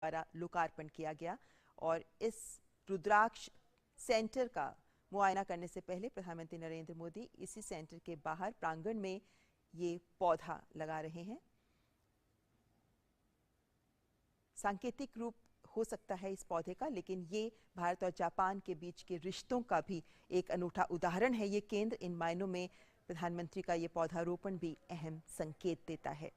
द्वारा लोकार्पण किया गया और इस रुद्राक्ष सेंटर का मुआयना करने से पहले प्रधानमंत्री नरेंद्र मोदी इसी सेंटर के बाहर प्रांगण में ये पौधा लगा रहे हैं। सांकेतिक रूप हो सकता है इस पौधे का, लेकिन ये भारत और जापान के बीच के रिश्तों का भी एक अनूठा उदाहरण है। ये केंद्र इन मायनों में प्रधानमंत्री का ये पौधारोपण भी अहम संकेत देता है।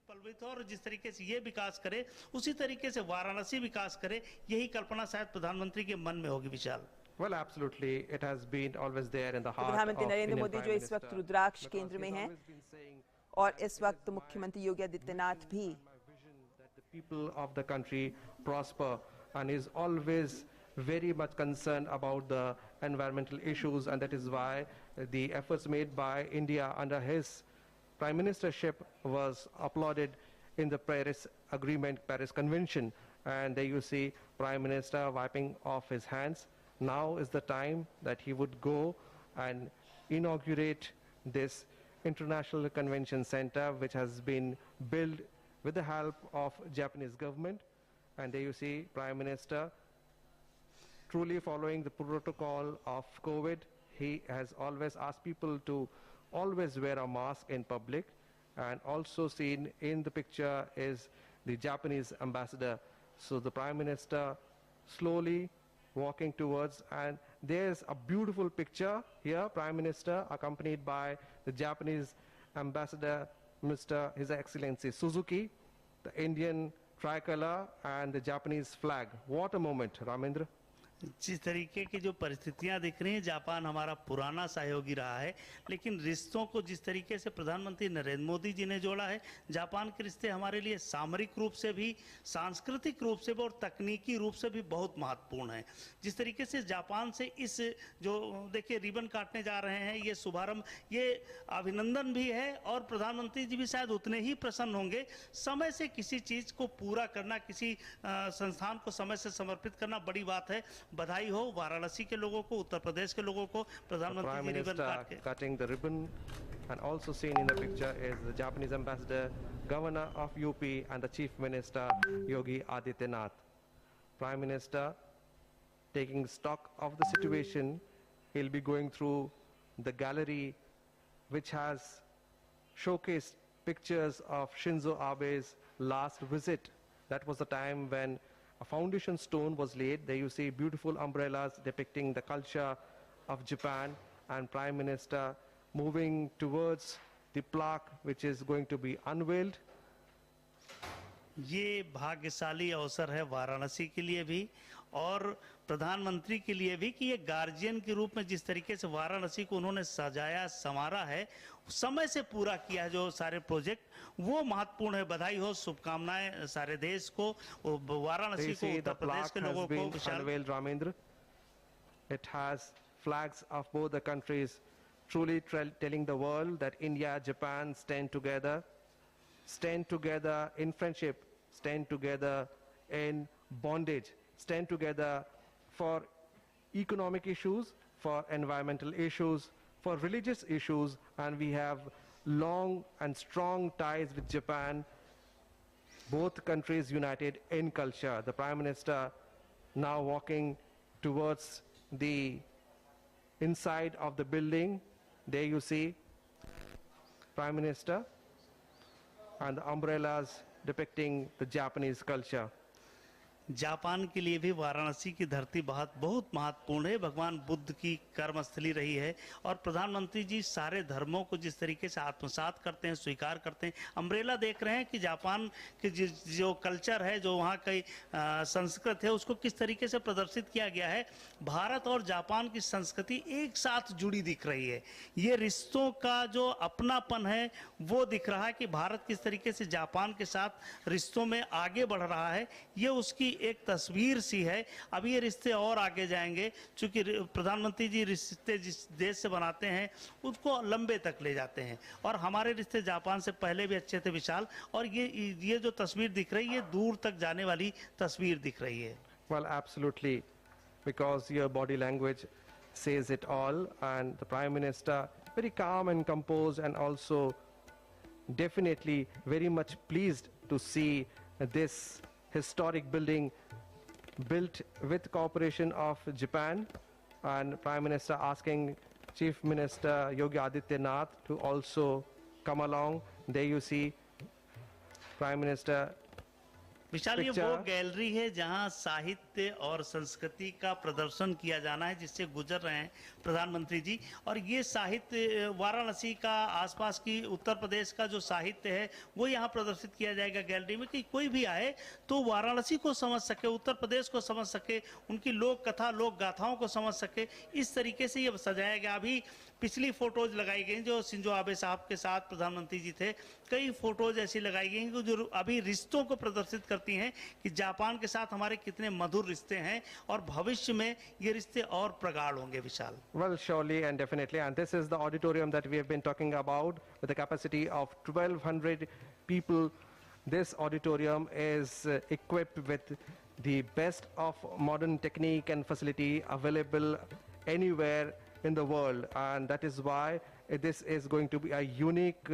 पल्वित और जिस तरीके से ये विकास करे उसी तरीके से वाराणसी विकास करे, यही कल्पना शायद प्रधानमंत्री के मन में होगी। विशाल Well, absolutely. It has been always there in the heart प्रधानमंत्री of Narendra Indian Modi Prime जो इस वक्त Minister, रुद्राक्ष because केंद्र में he's हैं always been saying और इस वक्त मुख्यमंत्री योगी आदित्यनाथ भी my vision that the people of the country prosper, and is always very much concerned about the environmental issues, and that is why the efforts made by India under his prime ministership was applauded in the Paris Agreement, Paris Convention. And there you see Prime Minister wiping off his hands. Now is the time that he would go and inaugurate this International Convention Center, which has been built with the help of Japanese government. And there you see Prime Minister truly following the protocol of COVID. He has always asked people to always wear a mask in public. And also seen in the picture is the Japanese ambassador. So the Prime Minister slowly walking towards, and there's a beautiful picture here, Prime Minister accompanied by the Japanese ambassador, His Excellency Suzuki, the Indian tricolor and the Japanese flag. What a moment, Ramendra. जिस तरीके की जो परिस्थितियां दिख रही हैं, Japan हमारा पुराना सहयोगी रहा है, लेकिन रिश्तों को जिस तरीके से प्रधानमंत्री नरेंद्र मोदी जी ने जोड़ा है, जापान के रिश्ते हमारे लिए सामरिक रूप से भी, सांस्कृतिक रूप से भी और तकनीकी रूप से भी बहुत महत्वपूर्ण है। जिस तरीके से जापान से इस जो देखिए रिबन काटने जा रहे हैं, ये शुभारंभ, ये अभिनंदन भी है और प्रधानमंत्री जी भी शायद उतने ही प्रसन्न होंगे। समय से किसी चीज को पूरा करना, किसी संस्थान को समय से समर्पित करना बड़ी बात है। बधाई हो वाराणसी के लोगों को, उत्तर प्रदेश के लोगों को। प्रधानमंत्री जी रिबन काट के cutting the ribbon, and also seen in the picture is the Japanese ambassador, Governor of UP, and the Chief Minister Yogi Adityanath. Prime Minister taking stock of the situation. He'll be going through the gallery which has showcased pictures of Shinzo Abe's last visit. That was the time when a foundation stone was laid. There you see beautiful umbrellas depicting the culture of Japan, and Prime Minister moving towards the plaque which is going to be unveiled. ये भाग्यशाली अवसर है वाराणसी के लिए भी और प्रधानमंत्री के लिए भी कि ये गार्जियन के रूप में जिस तरीके से वाराणसी को उन्होंने सजाया संवारा है, समय से पूरा किया है जो सारे प्रोजेक्ट, वो महत्वपूर्ण है। बधाई हो, शुभकामनाएं सारे देश को, वाराणसी को, उत्तर प्रदेश के लोगों को। Unveiled, Ramendra. It has flags of both the countries, truly telling the world that India, Japan stand together in friendship, stand together in bondage, stand together for economic issues, for environmental issues, for religious issues, and we have long and strong ties with Japan, both countries united in culture. The Prime Minister now walking towards the inside of the building. There you see Prime Minister and the umbrellas depicting the Japanese culture. Japan के लिए भी वाराणसी की धरती बहुत महत्वपूर्ण है। भगवान बुद्ध की कर्मस्थली रही है और प्रधानमंत्री जी सारे धर्मों को जिस तरीके से आत्मसात करते हैं, स्वीकार करते हैं। अम्ब्रेला देख रहे हैं कि जापान के जो कल्चर है, जो वहाँ की संस्कृति है, उसको किस तरीके से प्रदर्शित किया गया है। भारत और जापान की संस्कृति एक साथ जुड़ी दिख रही है। ये रिश्तों का जो अपनापन है वो दिख रहा है कि भारत किस तरीके से जापान के साथ रिश्तों में आगे बढ़ रहा है। ये उसकी एक तस्वीर सी है। अभी ये रिश्ते और आगे जाएंगे, क्योंकि प्रधानमंत्री जी रिश्ते जिस देश से बनाते हैं उसको लंबे तक ले जाते हैं और हमारे रिश्ते जापान से पहले भी अच्छे थे विशाल। और ये जो तस्वीर दिख रही है, दूर तक जाने वाली तस्वीर दिख रही है। Well, absolutely, because your body language says it all, and the Prime Minister very calm and composed, and also definitely very much pleased to see this historic building built with cooperation of Japan, and Prime Minister asking Chief Minister Yogi Adityanath to also come along. There you see Prime Minister. विशाल, ये वो gallery है जहां साहित्य और संस्कृति का प्रदर्शन किया जाना है, जिससे गुजर रहे हैं प्रधानमंत्री जी। और ये साहित्य वाराणसी का, आसपास की उत्तर प्रदेश का जो साहित्य है वो यहाँ प्रदर्शित किया जाएगा गैलरी में, कि कोई भी आए तो वाराणसी को समझ सके, उत्तर प्रदेश को समझ सके, उनकी लोक कथा, लोक गाथाओं को समझ सके। इस तरीके से ये सजाया गया। अभी पिछली फोटोज लगाई गई जो शिंजो आबे साहब के साथ प्रधानमंत्री जी थे, कई फोटोज ऐसी लगाई गई जो अभी रिश्तों को प्रदर्शित करती हैं कि जापान के साथ हमारे कितने मधुर रिश्ते हैं और भविष्य में ये रिश्ते और प्रगाढ़ होंगे। विशाल, Well, surely and definitely, and this is the auditorium that we have been talking about with a capacity of 1200 people. This auditorium is equipped with the best of modern technique and facility available anywhere in the world, and that is why this is going to be a unique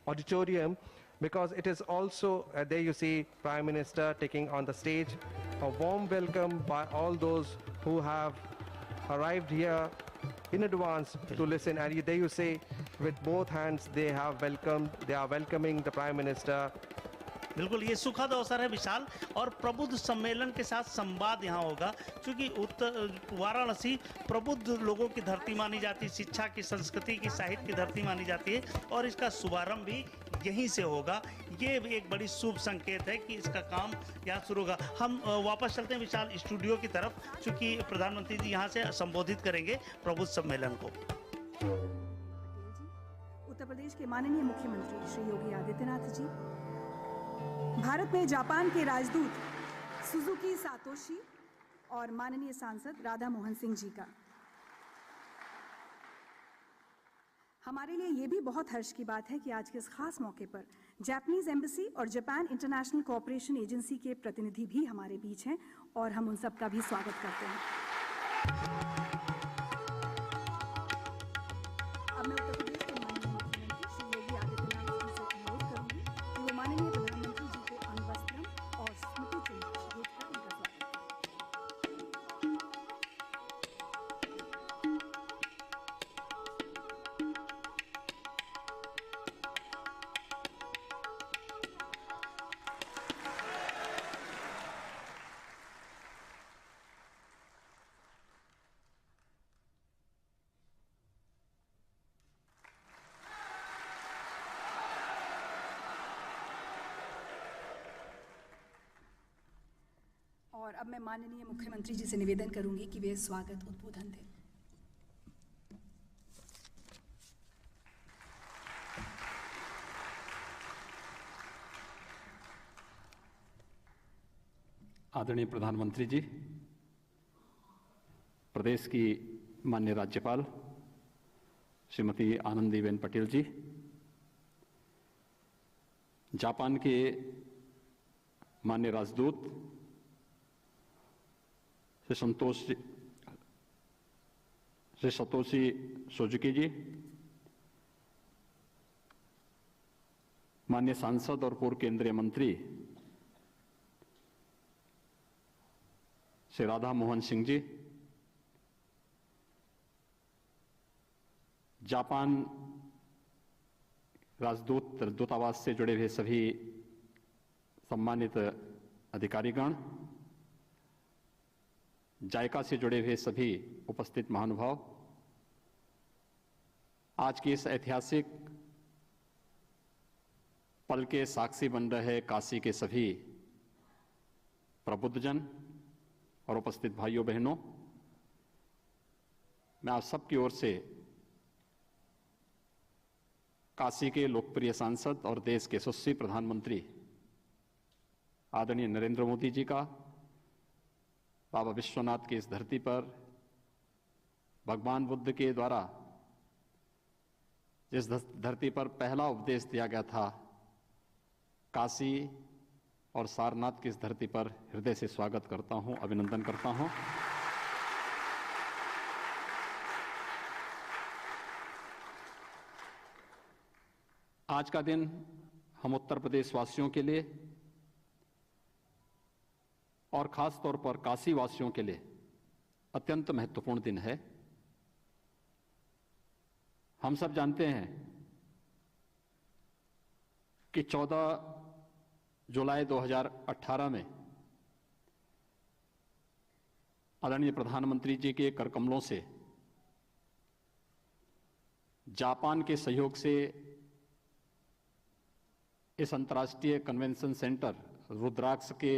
auditorium, because it is also there you see Prime Minister taking on the stage. A warm welcome by all those who have arrived here in advance to listen, and there you see with both hands they are welcoming the Prime Minister. बिल्कुल, ये सुखद अवसर है विशाल, और प्रबुद्ध सम्मेलन के साथ संवाद यहाँ होगा, क्योंकि वाराणसी प्रबुद्ध लोगों की धरती मानी जाती है, शिक्षा की, संस्कृति की, साहित्य की धरती मानी जाती है, और इसका शुभारंभ भी यहीं से होगा। ये एक बड़ी शुभ संकेत है कि इसका काम यहाँ शुरू होगा। हम वापस चलते हैं विशाल स्टूडियो की तरफ, क्योंकि प्रधानमंत्री जी यहाँ से संबोधित करेंगे प्रबुद्ध सम्मेलन को। उत्तर प्रदेश के माननीय मुख्यमंत्री श्री योगी आदित्यनाथ जी, भारत में जापान के राजदूत सुजुकी सातोशी और माननीय सांसद राधा मोहन सिंह जी का, हमारे लिए ये भी बहुत हर्ष की बात है कि आज के इस खास मौके पर जापानीज एम्बेसी और जापान इंटरनेशनल कोऑपरेशन एजेंसी के प्रतिनिधि भी हमारे बीच हैं, और हम उन सब का भी स्वागत करते हैं। अब मैं उत्तर प्रदेश के माननीय मुख्यमंत्री श्री योगी आदित्यनाथ जी से अनुरोध करूंगी कि वो माननीय प्रधानमंत्री जी को अंगवस्त्रम और स्मृति चिन्ह भेंट कर उनका स्वागत करें। और अब मैं माननीय मुख्यमंत्री जी से निवेदन करूंगी कि वे स्वागत उद्बोधन दें। आदरणीय प्रधानमंत्री जी, प्रदेश की माननीय राज्यपाल श्रीमती आनंदीबेन पटेल जी, जापान के माननीय राजदूत श्री सतोशी सुजुकी जी, माननीय सांसद और पूर्व केंद्रीय मंत्री श्री राधा मोहन सिंह जी, जापान राजदूत दूतावास से जुड़े हुए सभी सम्मानित अधिकारीगण, जायका से जुड़े हुए सभी उपस्थित महानुभाव, आज की इस ऐतिहासिक पल के साक्षी बन रहे काशी के सभी प्रबुद्धजन और उपस्थित भाइयों बहनों, मैं आप सबकी ओर से काशी के लोकप्रिय सांसद और देश के यशस्वी प्रधानमंत्री आदरणीय नरेंद्र मोदी जी का बाबा विश्वनाथ की इस धरती पर भगवान बुद्ध के द्वारा जिस धरती पर पहला उपदेश दिया गया था, काशी और सारनाथ की इस धरती पर हृदय से स्वागत करता हूं, अभिनंदन करता हूं। आज का दिन हम उत्तर प्रदेश वासियों के लिए और खास तौर पर काशी वासियों के लिए अत्यंत महत्वपूर्ण दिन है। हम सब जानते हैं कि 14 जुलाई 2018 में आदरणीय प्रधानमंत्री जी के कर कमलों से जापान के सहयोग से इस अंतर्राष्ट्रीय कन्वेंशन सेंटर रुद्राक्ष के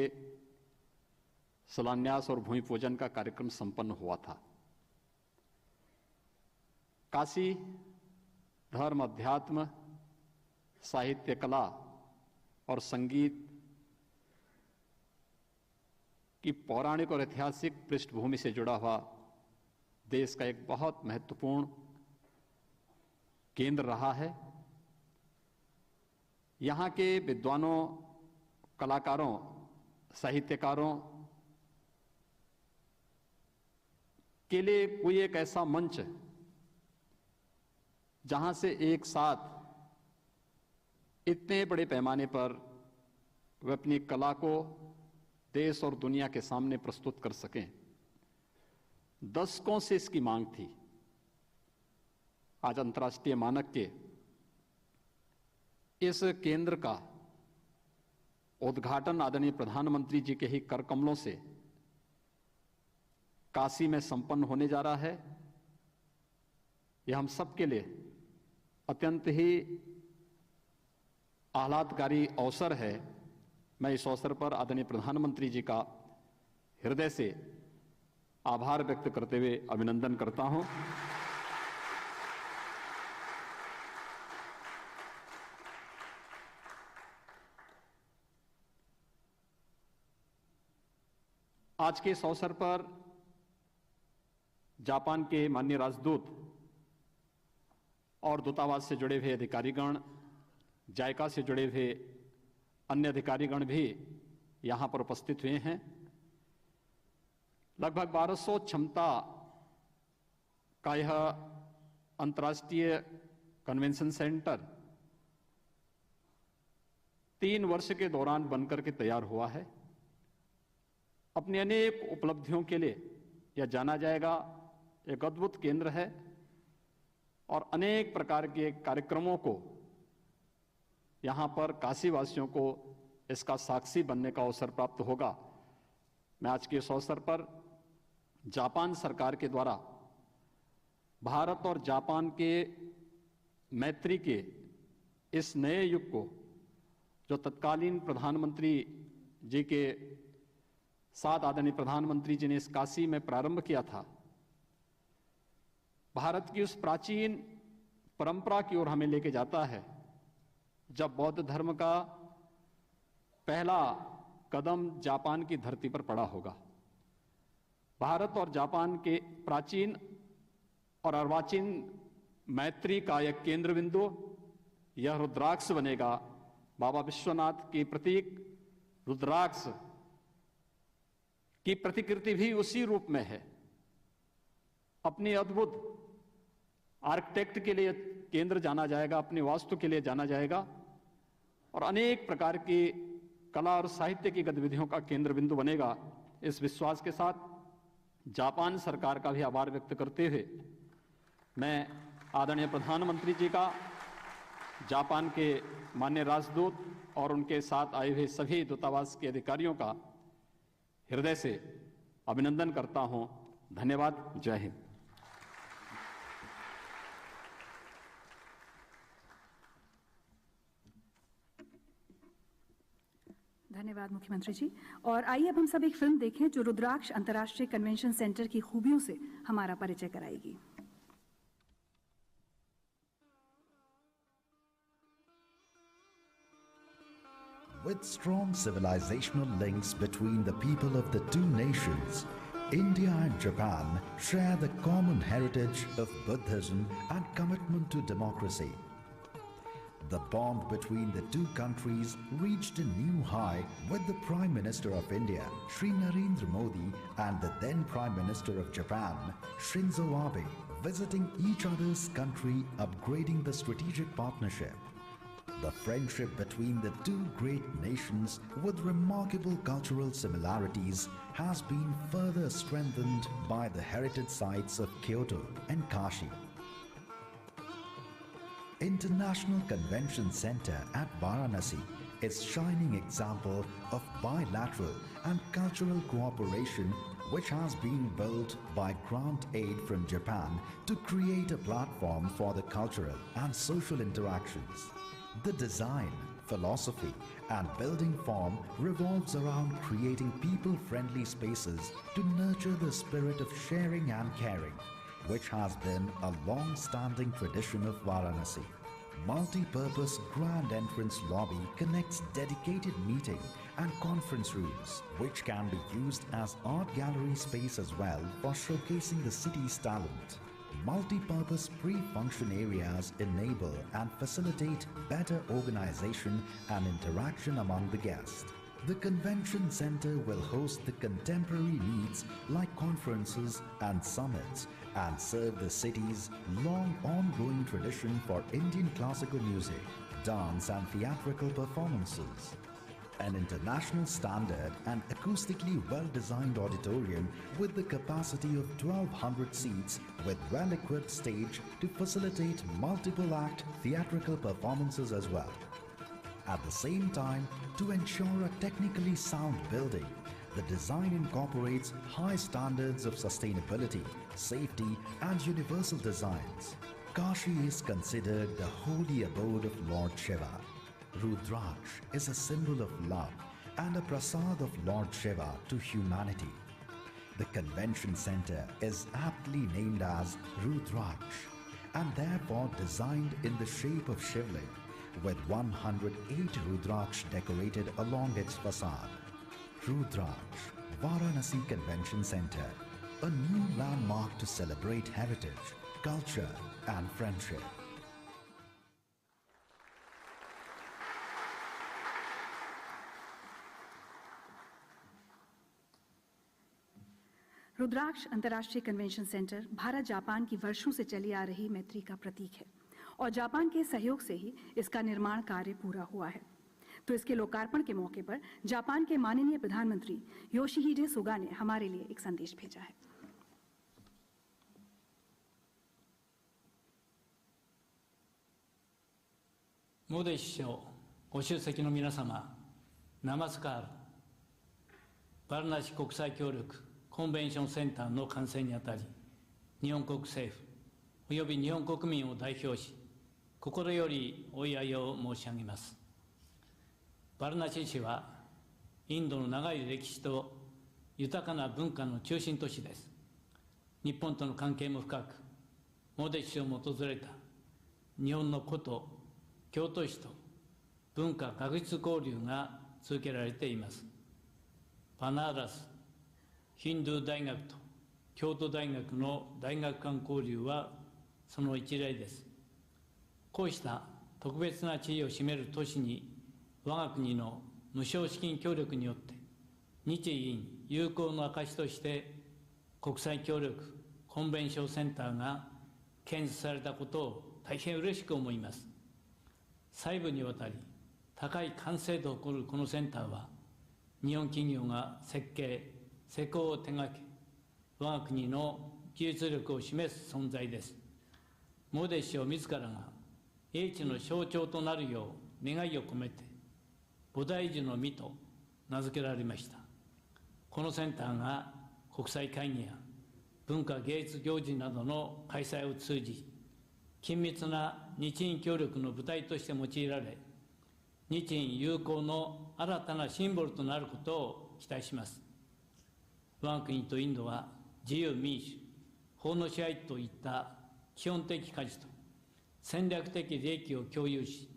शिलान्यास और भूमि पूजन का कार्यक्रम संपन्न हुआ था। काशी धर्म, अध्यात्म, साहित्य, कला और संगीत की पौराणिक और ऐतिहासिक पृष्ठभूमि से जुड़ा हुआ देश का एक बहुत महत्वपूर्ण केंद्र रहा है। यहाँ के विद्वानों, कलाकारों, साहित्यकारों के लिए कोई एक ऐसा मंच जहां से एक साथ इतने बड़े पैमाने पर वे अपनी कला को देश और दुनिया के सामने प्रस्तुत कर सकें, दशकों से इसकी मांग थी। आज अंतर्राष्ट्रीय मानक के इस केंद्र का उद्घाटन आदरणीय प्रधानमंत्री जी के ही कर कमलों से काशी में संपन्न होने जा रहा है। यह हम सबके लिए अत्यंत ही आह्लादकारी अवसर है। मैं इस अवसर पर आदरणीय प्रधानमंत्री जी का हृदय से आभार व्यक्त करते हुए अभिनंदन करता हूं। आज के इस अवसर पर जापान के माननीय राजदूत और दूतावास से जुड़े हुए अधिकारीगण, जायका से जुड़े हुए अन्य अधिकारीगण भी यहां पर उपस्थित हुए हैं। लगभग 1200 क्षमता का यह अंतर्राष्ट्रीय कन्वेंशन सेंटर 3 वर्ष के दौरान बनकर के तैयार हुआ है। अपनी अनेक उपलब्धियों के लिए यह जाना जाएगा। एक अद्भुत केंद्र है और अनेक प्रकार के कार्यक्रमों को यहां पर काशी वासियों को इसका साक्षी बनने का अवसर प्राप्त होगा। मैं आज के इस अवसर पर जापान सरकार के द्वारा भारत और जापान के मैत्री के इस नए युग को, जो तत्कालीन प्रधानमंत्री जी के साथ आदरणीय प्रधानमंत्री जी ने इस काशी में प्रारंभ किया था, भारत की उस प्राचीन परंपरा की ओर हमें लेके जाता है, जब बौद्ध धर्म का पहला कदम जापान की धरती पर पड़ा होगा। भारत और जापान के प्राचीन और अर्वाचीन मैत्री का एक केंद्र बिंदु यह रुद्राक्ष बनेगा। बाबा विश्वनाथ के प्रतीक रुद्राक्ष की प्रतिकृति भी उसी रूप में है। अपनी अद्भुत आर्किटेक्ट के लिए केंद्र जाना जाएगा, अपनी वास्तु के लिए जाना जाएगा और अनेक प्रकार की कला और साहित्य की गतिविधियों का केंद्र बिंदु बनेगा। इस विश्वास के साथ जापान सरकार का भी आभार व्यक्त करते हुए मैं आदरणीय प्रधानमंत्री जी का, जापान के माननीय राजदूत और उनके साथ आए हुए सभी दूतावास के अधिकारियों का हृदय से अभिनंदन करता हूं। धन्यवाद। जय हिंद। धन्यवाद मुख्यमंत्री जी। और आइए अब हम सब एक फिल्म देखें जो रुद्राक्ष अंतर्राष्ट्रीय कन्वेंशन सेंटर की खूबियों से हमारा परिचय कराएगी। With strong civilizational links between the people of the two nations, India and Japan share the common heritage of Buddhism and commitment to democracy. The bond between the two countries reached a new high with the Prime Minister of India, Shri Narendra Modi, and the then Prime Minister of Japan, Shinzo Abe, visiting each other's country, upgrading the strategic partnership. The friendship between the two great nations with remarkable cultural similarities has been further strengthened by the heritage sites of Kyoto and Kashi. International Convention Center at Varanasi is shining example of bilateral and cultural cooperation which has been built by grant aid from Japan to create a platform for the cultural and social interactions. The design, philosophy and building form revolves around creating people-friendly spaces to nurture the spirit of sharing and caring, which has been a long-standing tradition of Varanasi. Multi-purpose grand entrance lobby connects dedicated meeting and conference rooms, which can be used as art gallery space as well for showcasing the city's talent. Multi-purpose pre-function areas enable and facilitate better organization and interaction among the guests. The convention center will host the contemporary needs like conferences and summits and serve the city's long ongoing tradition for Indian classical music, dance and theatrical performances. An international standard and acoustically well-designed auditorium with the capacity of 1,200 seats with well-equipped stage to facilitate multiple-act theatrical performances as well. At the same time, to ensure a technically sound building, the design incorporates high standards of sustainability, safety and universal designs. Kashi is considered the holy abode of Lord Shiva. Rudraksh is a symbol of love and a prasad of Lord Shiva to humanity. The convention center is aptly named as Rudraksh and therefore designed in the shape of Shivling with 108 Rudraksh decorated along its facade. Rudraksh, Varanasi Convention Center, a new landmark to celebrate heritage, culture and friendship. रुद्राक्ष अंतर्राष्ट्रीय convention centre Bharat Japan की वर्षों से चली आ रही मैत्री का प्रतीक है और जापान के सहयोग से ही इसका निर्माण कार्य पूरा हुआ है। तो इसके लोकार्पण के मौके पर जापान के माननीय प्रधानमंत्री योशिहिडे सुगा ने हमारे लिए एक संदेश भेजा है। मोदी首相ご出席の皆様、ナマスカール。バラナシ国際協力コンベンションセンターの完成にあたり、日本国政府および日本国民を代表し、心よりお祝いを申し上げます。バラナシ市は、インドの長い歴史と豊かな文化の中心都市です。日本との関係も深く、モディ首相も訪れた日本の古都、京都市と文化学術交流が続けられています。バナーラスヒンドゥー大学と京都大学の大学間交流はその一例です。こうした特別な地位を占める都市に我が国の無償資金協力によって日印友好の証として国際協力コンベンションセンターが建設されたことを大変嬉しく思います。細部にわたり高い完成度を誇るこのセンターは日本企業が設計施工を手掛け我が国の技術力を示す存在です。モディ首相自らが英知の象徴となるよう願いを込めて菩提樹の実と名付けられました。このセンターが国際会議や文化芸術行事などの開催を通じ緊密な日印協力の舞台として用いられ日印友好の新たなシンボルとなることを期待します。我が国とインドは自由民主、法の支配といった基本的価値と戦略的利益を共有し、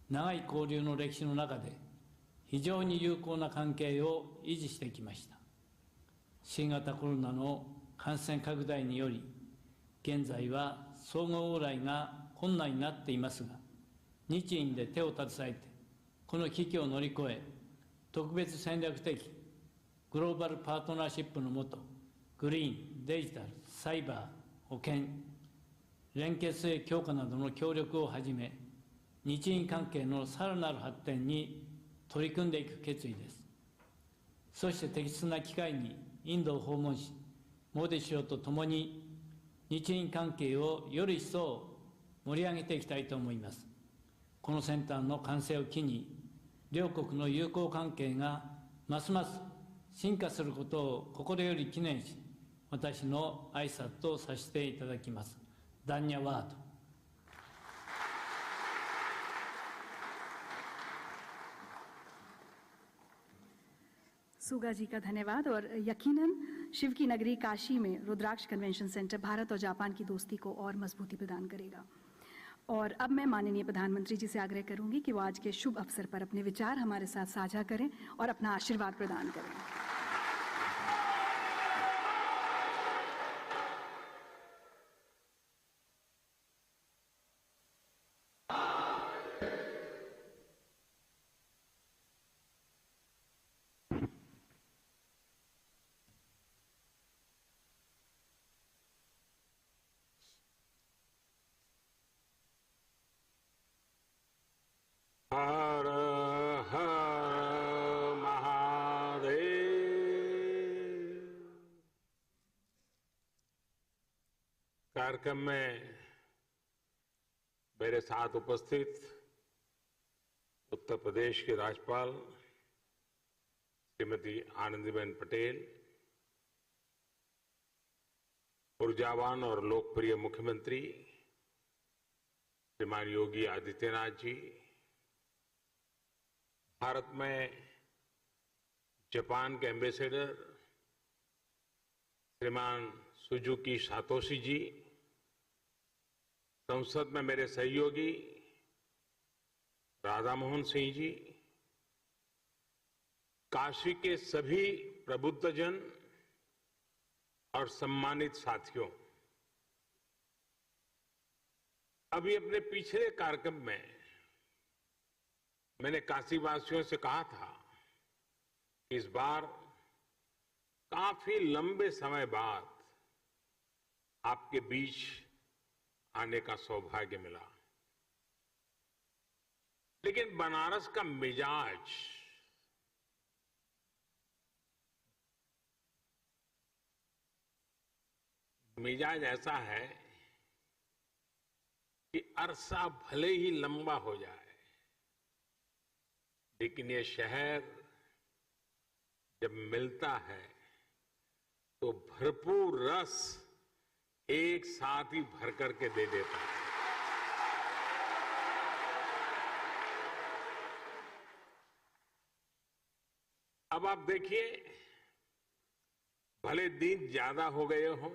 長い交流の歴史の中で非常に友好な関係を維持してきました。新型コロナの感染拡大により、現在は相互往来が困難になっていますが、日印で手を携えて、この危機を乗り越え、特別戦略的グローバルパートナーシップの下、グリーン、デジタル、サイバー、保健、連結性強化などの協力をはじめ、日印関係のさらなる発展に取り組んでいく決意です。そして適切な機会にインドを訪問し、モディ首相と共に日印関係をより一層盛り上げていきたいと思います。このセンターの完成を機に、両国の友好関係がますます進化することを心より記念し、私の挨拶とさせていただきます。ダンニャワード。सुगा जी का धन्यवाद। और यकीनन शिव की नगरी काशी में रुद्राक्ष कन्वेंशन सेंटर भारत और जापान की दोस्ती को और मजबूती प्रदान करेगा। और अब मैं माननीय प्रधानमंत्री जी से आग्रह करूंगी कि वो आज के शुभ अवसर पर अपने विचार हमारे साथ साझा करें और अपना आशीर्वाद प्रदान करें। हर हर महादेव। कार्यक्रम में मेरे साथ उपस्थित उत्तर प्रदेश की राज्यपाल श्रीमती आनंदीबेन पटेल, ऊर्जावान और लोकप्रिय मुख्यमंत्री श्रीमान योगी आदित्यनाथ जी, भारत में जापान के एम्बेसडर श्रीमान सुजुकी सातोशी जी, संसद में मेरे सहयोगी राधा मोहन सिंह जी, काशी के सभी प्रबुद्धजन और सम्मानित साथियों, अभी अपने पिछले कार्यक्रम में मैंने काशीवासियों से कहा था कि इस बार काफी लंबे समय बाद आपके बीच आने का सौभाग्य मिला, लेकिन बनारस का मिजाज ऐसा है कि अरसा भले ही लंबा हो जाए, लेकिन ये शहर जब मिलता है तो भरपूर रस एक साथ ही भर करके दे देता है। अब आप देखिए, भले दिन ज्यादा हो गए हों,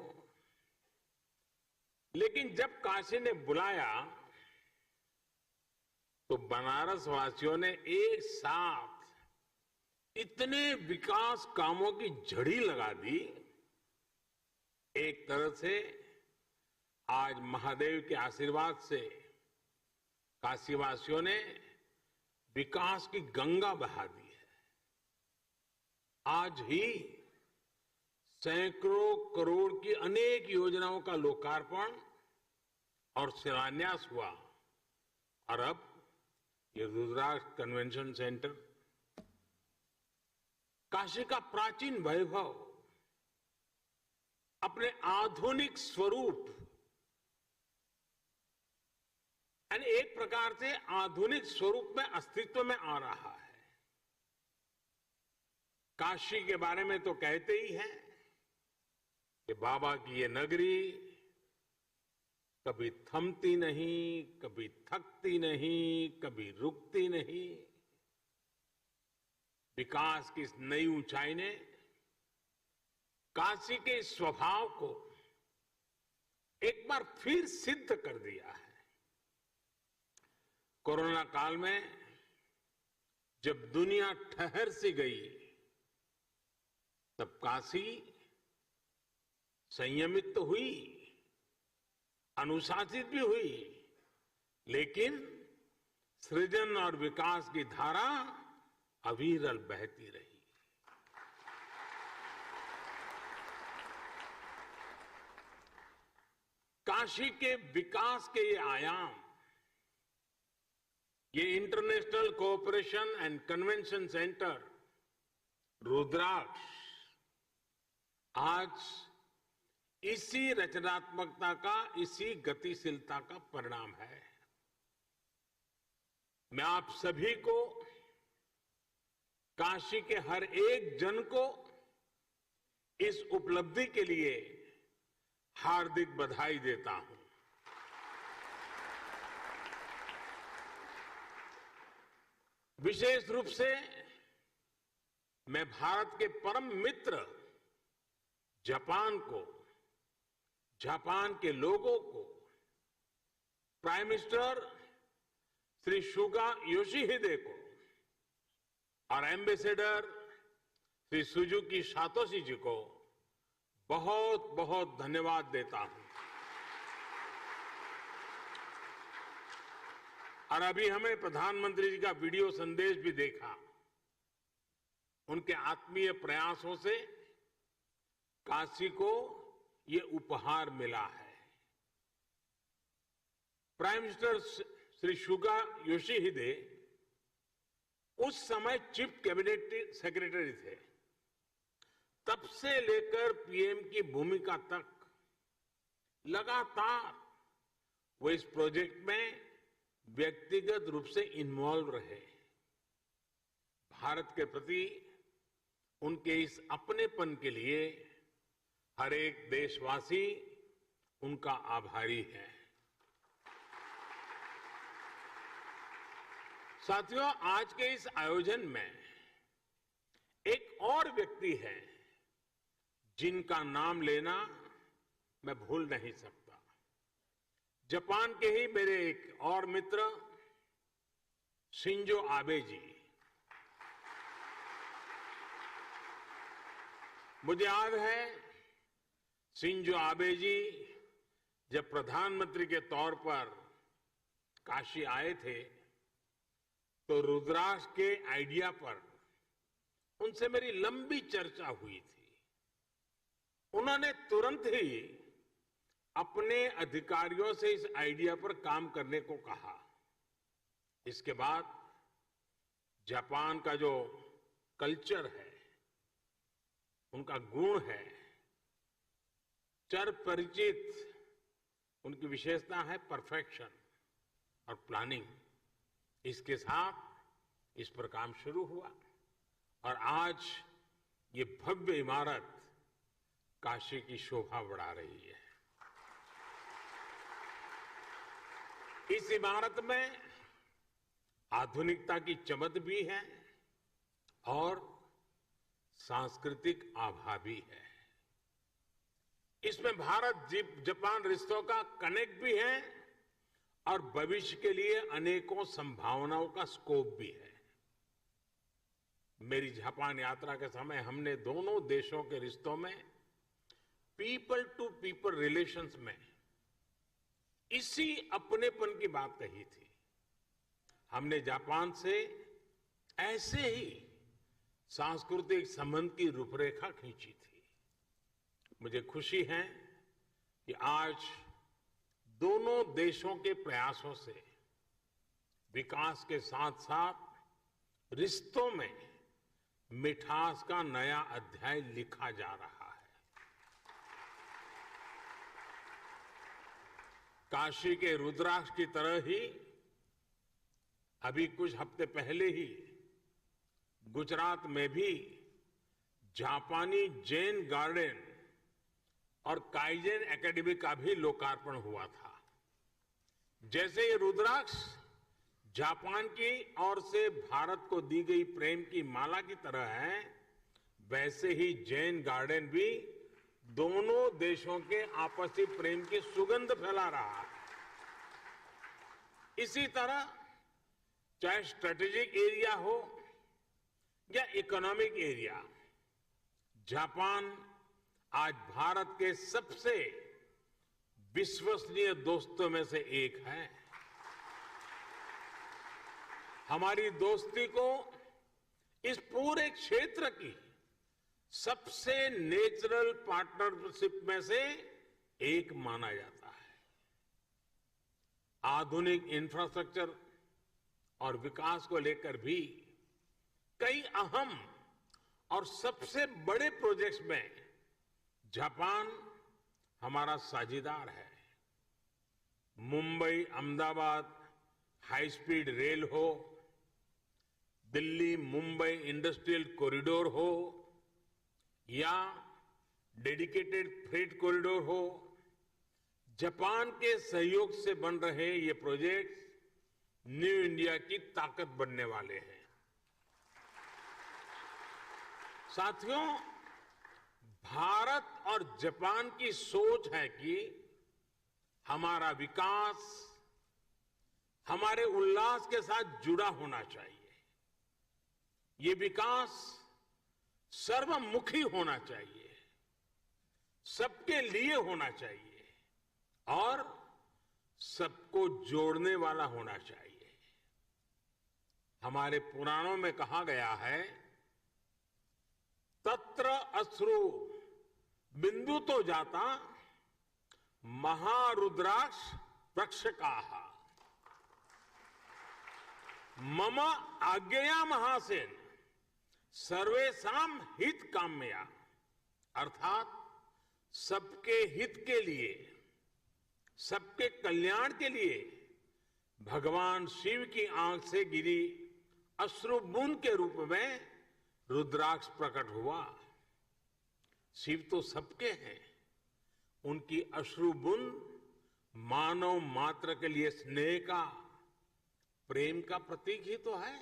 लेकिन जब काशी ने बुलाया तो बनारस वासियों ने एक साथ इतने विकास कामों की झड़ी लगा दी। एक तरह से आज महादेव के आशीर्वाद से काशीवासियों ने विकास की गंगा बहा दी है। आज ही सैकड़ों करोड़ की अनेक योजनाओं का लोकार्पण और शिलान्यास हुआ, और अब ये रुद्राक्ष कन्वेंशन सेंटर, काशी का प्राचीन वैभव अपने आधुनिक स्वरूप, यानी एक प्रकार से आधुनिक स्वरूप में अस्तित्व में आ रहा है। काशी के बारे में तो कहते ही हैं कि बाबा की ये नगरी कभी थमती नहीं, कभी थकती नहीं, कभी रुकती नहीं। विकास की इस नई ऊंचाई ने काशी के इस स्वभाव को एक बार फिर सिद्ध कर दिया है। कोरोना काल में जब दुनिया ठहर सी गई, तब काशी संयमित तो हुई, अनुशासित भी हुई, लेकिन सृजन और विकास की धारा अविरल बहती रही। काशी के विकास के ये आयाम ये international cooperation and convention centre Rudraksh आज इसी रचनात्मकता का, इसी गतिशीलता का परिणाम है। मैं आप सभी को, काशी के हर एक जन को इस उपलब्धि के लिए हार्दिक बधाई देता हूं। विशेष रूप से मैं भारत के परम मित्र जापान को, जापान के लोगों को, प्राइम मिनिस्टर श्री सुगा योशिहिदे को और एम्बेसडर श्री सुजुकी सातोशी जी को बहुत बहुत धन्यवाद देता हूं। और अभी हमें प्रधानमंत्री जी का वीडियो संदेश भी देखा। उनके आत्मीय प्रयासों से काशी को ये उपहार मिला है। प्राइम मिनिस्टर श्री सुगा योशिहिदे उस समय चीफ कैबिनेट सेक्रेटरी थे। तब से लेकर पीएम की भूमिका तक लगातार वो इस प्रोजेक्ट में व्यक्तिगत रूप से इन्वॉल्व रहे। भारत के प्रति उनके इस अपनेपन के लिए हर एक देशवासी उनका आभारी है। साथियों, आज के इस आयोजन में एक और व्यक्ति है जिनका नाम लेना मैं भूल नहीं सकता। जापान के ही मेरे एक और मित्र शिंजो आबे जी। मुझे याद है शिंजो आबे जी जब प्रधानमंत्री के तौर पर काशी आए थे तो रुद्राक्ष के आइडिया पर उनसे मेरी लंबी चर्चा हुई थी। उन्होंने तुरंत ही अपने अधिकारियों से इस आइडिया पर काम करने को कहा। इसके बाद जापान का जो कल्चर है, उनका गुण है, चर परिचित, उनकी विशेषता है परफेक्शन और प्लानिंग। इसके साथ इस पर काम शुरू हुआ और आज ये भव्य इमारत काशी की शोभा बढ़ा रही है। इस इमारत में आधुनिकता की चमक भी है और सांस्कृतिक आभा भी है। इसमें भारत जापान रिश्तों का कनेक्ट भी है और भविष्य के लिए अनेकों संभावनाओं का स्कोप भी है। मेरी जापान यात्रा के समय हमने दोनों देशों के रिश्तों में पीपल टू पीपल रिलेशंस में इसी अपनेपन की बात कही थी। हमने जापान से ऐसे ही सांस्कृतिक संबंध की रूपरेखा खींची थी। मुझे खुशी है कि आज दोनों देशों के प्रयासों से विकास के साथ साथ रिश्तों में मिठास का नया अध्याय लिखा जा रहा है। काशी के रुद्राक्ष की तरह ही अभी कुछ हफ्ते पहले ही गुजरात में भी जापानी जैन गार्डन और काइजेन एकेडमी का भी लोकार्पण हुआ था। जैसे ये रुद्राक्ष जापान की ओर से भारत को दी गई प्रेम की माला की तरह है, वैसे ही जैन गार्डन भी दोनों देशों के आपसी प्रेम की सुगंध फैला रहा है। इसी तरह चाहे स्ट्रेटेजिक एरिया हो या इकोनॉमिक एरिया, जापान आज भारत के सबसे विश्वसनीय दोस्तों में से एक है। हमारी दोस्ती को इस पूरे क्षेत्र की सबसे नेचुरल पार्टनरशिप में से एक माना जाता है। आधुनिक इंफ्रास्ट्रक्चर और विकास को लेकर भी कई अहम और सबसे बड़े प्रोजेक्ट्स में जापान हमारा साझीदार है। Mumbai Ahmedabad high speed rail हो, दिल्ली मुंबई इंडस्ट्रियल कॉरिडोर हो या डेडिकेटेड फ्रेट कॉरिडोर हो, जापान के सहयोग से बन रहे ये प्रोजेक्ट्स न्यू इंडिया की ताकत बनने वाले हैं। साथियों, भारत और जापान की सोच है कि हमारा विकास हमारे उल्लास के साथ जुड़ा होना चाहिए। ये विकास सर्वमुखी होना चाहिए, सबके लिए होना चाहिए और सबको जोड़ने वाला होना चाहिए। हमारे पुराणों में कहा गया है, तत्र अश्रु बिंदु तो जाता महारुद्राक्ष वृक्षकाः मम आज्ञया महासेन सर्वेषां हित काम्या। अर्थात सबके हित के लिए, सबके कल्याण के लिए भगवान शिव की आंख से गिरी अश्रु बूंद के रूप में रुद्राक्ष प्रकट हुआ। शिव तो सबके हैं, उनकी अश्रु बूंद मानव मात्र के लिए स्नेह का, प्रेम का प्रतीक ही तो है।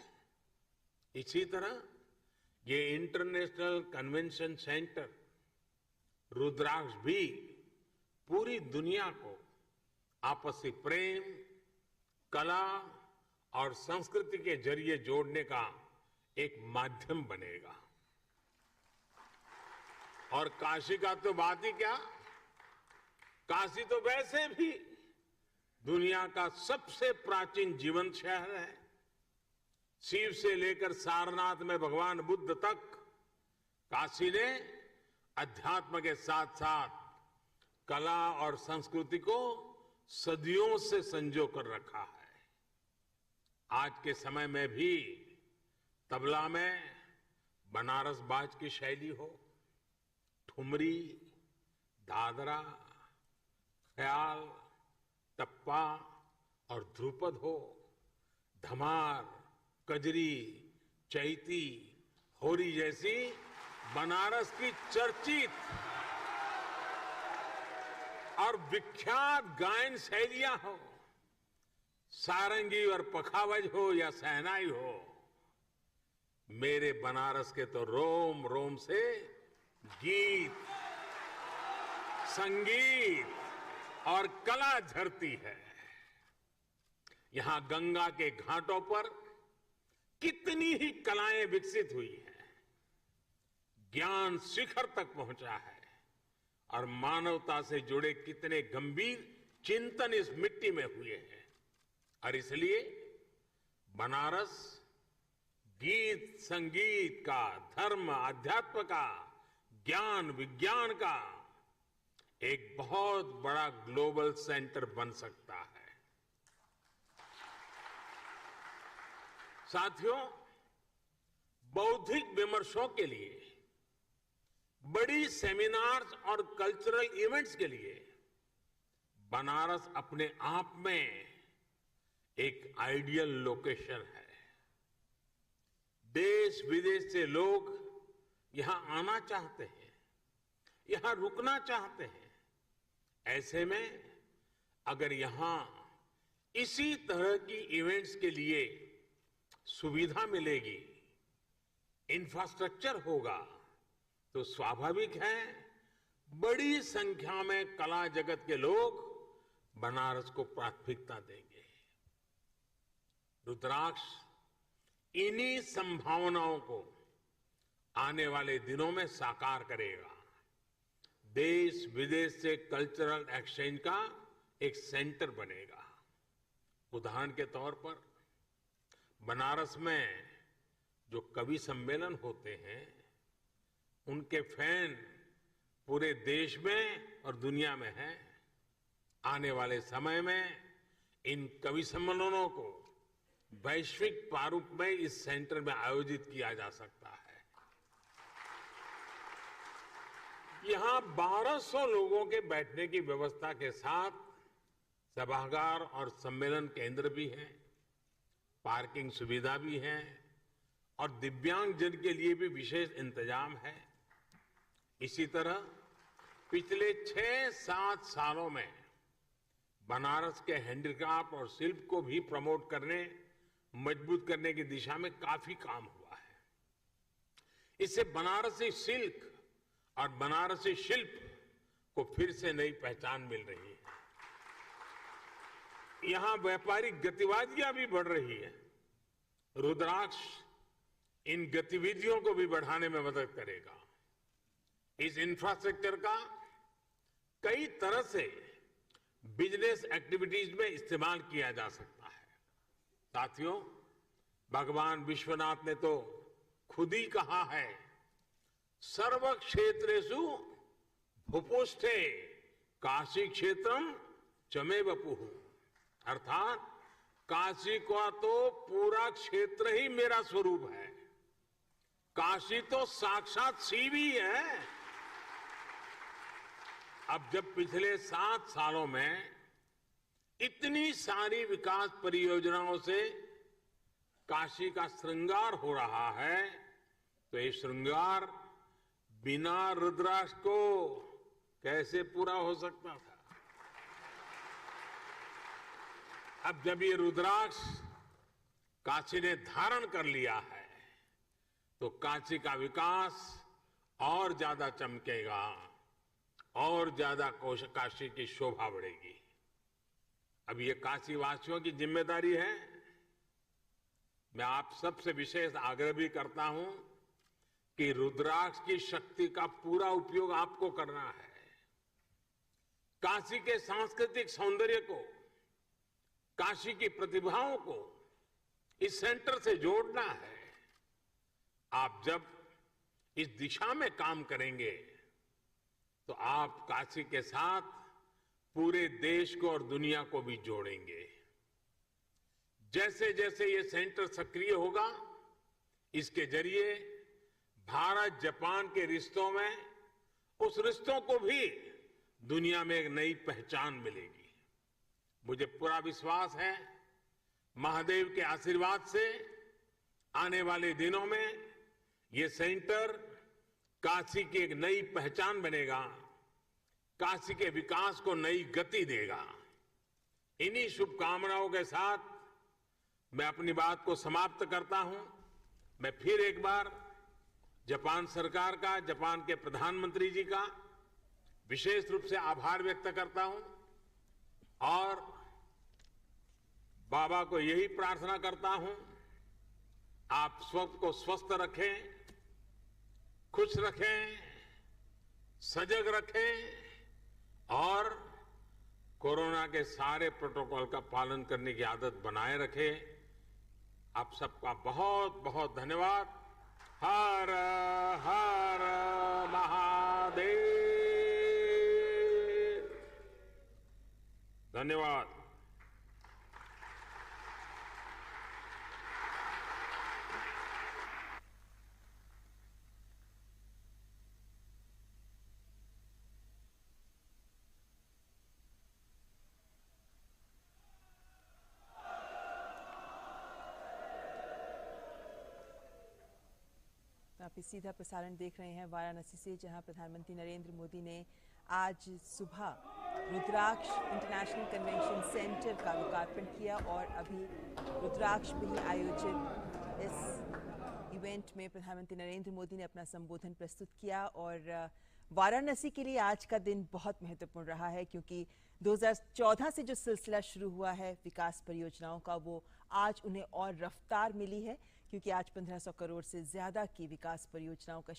इसी तरह ये इंटरनेशनल कन्वेंशन सेंटर रुद्राक्ष भी पूरी दुनिया को आपसी प्रेम, कला और संस्कृति के जरिए जोड़ने का एक माध्यम बनेगा। और काशी का तो बात ही क्या, काशी तो वैसे भी दुनिया का सबसे प्राचीन जीवंत शहर है। शिव से लेकर सारनाथ में भगवान बुद्ध तक काशी ने अध्यात्म के साथ साथ कला और संस्कृति को सदियों से संजो कर रखा है। आज के समय में भी तबला में बनारस बाज की शैली हो, ठुमरी, दादरा, ख्याल, टप्पा और ध्रुपद हो, धमार, कजरी, चैती, होरी जैसी बनारस की चर्चित और विख्यात गायन शैलियां हो, सारंगी और पखावज हो या शहनाई हो, मेरे बनारस के तो रोम रोम से गीत, संगीत और कला झरती है। यहां गंगा के घाटों पर कितनी ही कलाएं विकसित हुई हैं, ज्ञान शिखर तक पहुंचा है और मानवता से जुड़े कितने गंभीर चिंतन इस मिट्टी में हुए हैं। और इसलिए बनारस गीत संगीत का, धर्म आध्यात्म का, ज्ञान विज्ञान का एक बहुत बड़ा ग्लोबल सेंटर बन सकता है। साथियों, बौद्धिक विमर्शों के लिए, बड़ी सेमिनार्स और कल्चरल इवेंट्स के लिए बनारस अपने आप में एक आइडियल लोकेशन है। देश विदेश से लोग यहां आना चाहते हैं, यहां रुकना चाहते हैं। ऐसे में अगर यहां इसी तरह की इवेंट्स के लिए सुविधा मिलेगी, इंफ्रास्ट्रक्चर होगा, तो स्वाभाविक है बड़ी संख्या में कला जगत के लोग बनारस को प्राथमिकता देंगे। रुद्राक्ष इन्हीं संभावनाओं को आने वाले दिनों में साकार करेगा। देश विदेश से कल्चरल एक्सचेंज का एक सेंटर बनेगा। उदाहरण के तौर पर बनारस में जो कवि सम्मेलन होते हैं, उनके फैन पूरे देश में और दुनिया में हैं। आने वाले समय में इन कवि सम्मेलनों को वैश्विक प्रारूप में इस सेंटर में आयोजित किया जा सकता है। यहां 1200 लोगों के बैठने की व्यवस्था के साथ सभागार और सम्मेलन केंद्र भी है, पार्किंग सुविधा भी है और दिव्यांग जन के लिए भी विशेष इंतजाम है। इसी तरह पिछले 6-7 सालों में बनारस के हैंडीक्राफ्ट और शिल्प को भी प्रमोट करने, मजबूत करने की दिशा में काफी काम हुआ है। इससे बनारसी सिल्क और बनारसी शिल्प को फिर से नई पहचान मिल रही है। यहां व्यापारिक गतिविधियां भी बढ़ रही है। रुद्राक्ष इन गतिविधियों को भी बढ़ाने में मदद करेगा। इस इंफ्रास्ट्रक्चर का कई तरह से बिजनेस एक्टिविटीज में इस्तेमाल किया जा सकता है। साथियों, भगवान विश्वनाथ ने तो खुद ही कहा है, सर्व क्षेत्रेषु भूपुष्ठे काशी क्षेत्रम चमे वपुः, अर्थात काशी का तो पूरा क्षेत्र ही मेरा स्वरूप है। काशी तो साक्षात शिव ही है। अब जब पिछले 7 सालों में इतनी सारी विकास परियोजनाओं से काशी का श्रृंगार हो रहा है, तो ये श्रृंगार बिना रुद्राक्ष को कैसे पूरा हो सकता था। अब जब ये रुद्राक्ष काशी ने धारण कर लिया है, तो काशी का विकास और ज्यादा चमकेगा और ज्यादा काशी की शोभा बढ़ेगी। अब ये काशी वासियों की जिम्मेदारी है। मैं आप सबसे विशेष आग्रह भी करता हूं कि रुद्राक्ष की शक्ति का पूरा उपयोग आपको करना है। काशी के सांस्कृतिक सौंदर्य को, काशी की प्रतिभाओं को इस सेंटर से जोड़ना है। आप जब इस दिशा में काम करेंगे तो आप काशी के साथ पूरे देश को और दुनिया को भी जोड़ेंगे। जैसे जैसे ये सेंटर सक्रिय होगा, इसके जरिए भारत जापान के रिश्तों में, उस रिश्तों को भी दुनिया में एक नई पहचान मिलेगी। मुझे पूरा विश्वास है, महादेव के आशीर्वाद से आने वाले दिनों में ये सेंटर काशी की एक नई पहचान बनेगा, काशी के विकास को नई गति देगा। इन्हीं शुभकामनाओं के साथ मैं अपनी बात को समाप्त करता हूं। मैं फिर एक बार जापान सरकार का, जापान के प्रधानमंत्री जी का विशेष रूप से आभार व्यक्त करता हूं और बाबा को यही प्रार्थना करता हूं, आप सबको स्वस्थ रखें, खुश रखें, सजग रखें और कोरोना के सारे प्रोटोकॉल का पालन करने की आदत बनाए रखें। आप सबका बहुत बहुत धन्यवाद। हर हर महादेव। धन्यवाद। आप इस सीधा प्रसारण देख रहे हैं वाराणसी से, जहां प्रधानमंत्री नरेंद्र मोदी ने आज सुबह रुद्राक्ष इंटरनेशनल कन्वेंशन सेंटर का लोकार्पण किया और अभी रुद्राक्ष में ही आयोजित इस इवेंट में प्रधानमंत्री नरेंद्र मोदी ने अपना संबोधन प्रस्तुत किया। और वाराणसी के लिए आज का दिन बहुत महत्वपूर्ण रहा है, क्योंकि 2014 से जो सिलसिला शुरू हुआ है विकास परियोजनाओं का, वो आज उन्हें और रफ्तार मिली है, क्योंकि आज 1500 करोड़ से ज्यादा की विकास परियोजनाओं का